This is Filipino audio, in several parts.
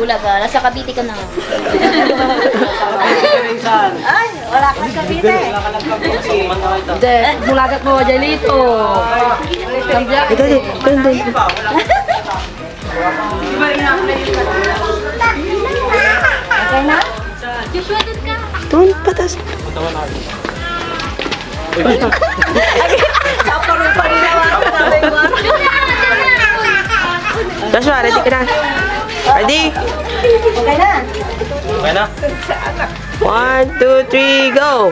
Bulaga. Nasa Cavite ka na. Ay, wala kang Cavite. Hindi, bulagat mo, Jelito. Ito, ito. Okay na? Joshua, doon ka. Doon, patas. Sapa rin pa rin naman. Joshua, ready ka na? Ready? Okay na? Okay na? 1, 2, 3, go!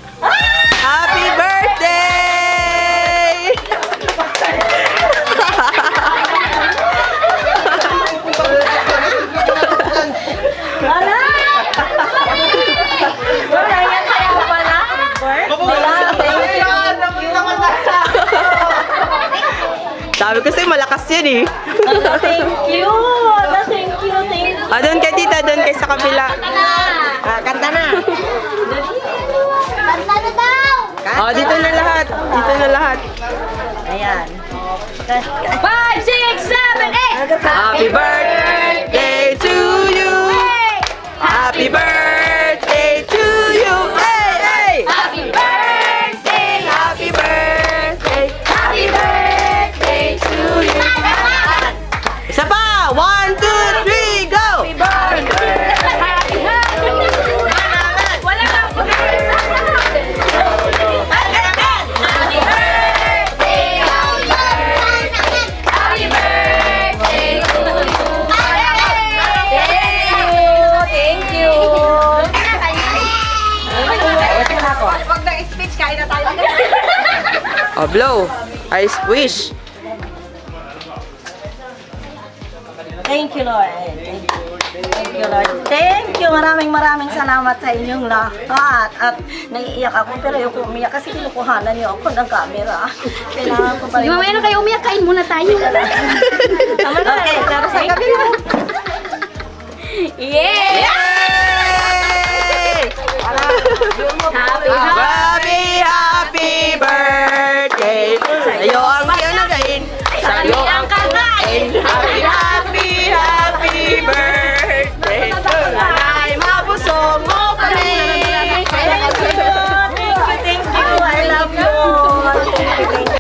Happy birthday! Wala! Wala yan kaya pala? Wala, thank you. Sabi ko sa'yo, malakas yan eh. Thank you. Thank you, thank you. Ah, doon kay tita, doon kay sa kabila. Kanta na. Kanta na daw! Oh, dito na lahat. Dito na lahat. Ayan. 5, 6, 7, 8! Happy birthday to you. Happy birthday to you. Hey, hey! Happy birthday! Happy birthday. Happy birthday to you! Isa pa! 1, 2, 3, go! Wala kang Happy birthday to you! Thank you. Wag na speech, kain na tayo. Oh, blow. I wish. Thank you, Lord. Thank you, Lord. Thank you. Maraming salamat sa inyong lahat. At naiiyak ako, pero ayoko umiyak kasi kinukuhanan niyo ako ng camera. Kailangan ko pa rin. Di mamaya na kayo umiyak, kain muna tayo. Tama na. Okay, pero sa kabila. Yeah! Yay! Happy birthday! Sa'yo ang kinagain. Sa'yo ang kakain. Happy birthday! Ay, mabusog mo kami. Thank you. I love you. Thank you.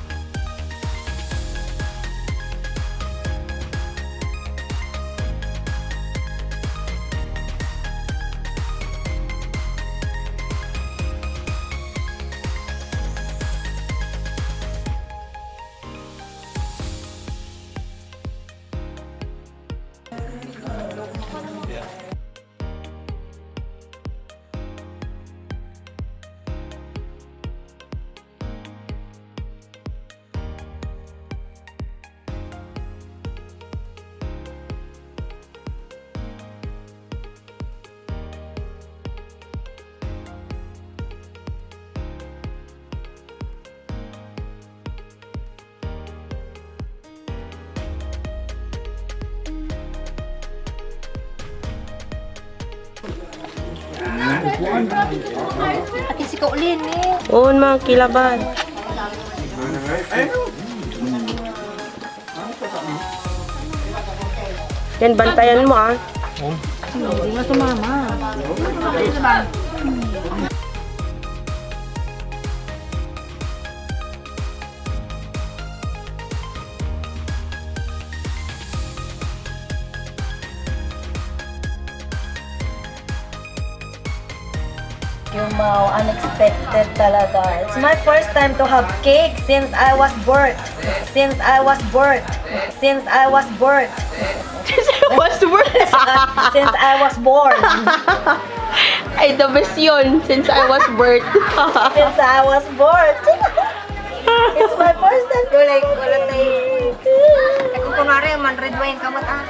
Ati si Kaulin eh. Oo, mga kilaban. Yan, bantayan mo ah. Hindi nga sumama. Yung unexpected talaga. It's my first time to have cake since I was birthed. Since I was birthed. Since I was birthed. What's the word? Since I was born. Ay, the best yun since I was birth. Since I was born. It's my first time to like, wala tayo. Kung kunwari, man red wine ka mo ta.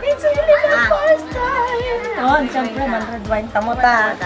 It's really my first time. Oh, siyempre, man red wine ka mo ta.